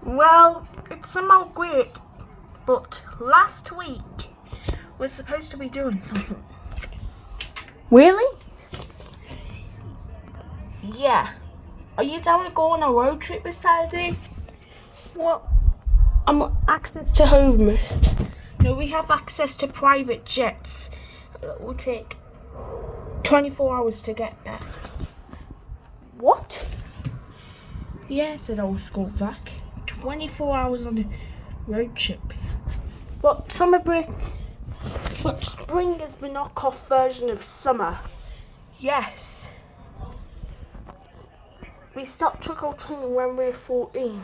Well, it's somehow great, but last week we're supposed to be doing something. Really? Yeah. Are you down to go on a road trip this Saturday? What? Access to homeless. No, we have access to private jets that will take 24 hours to get there. What? Yeah, said old school back. 24 hours on a road trip. But spring is the knockoff version of summer. Yes. We stopped trick-or-treating when we were 14.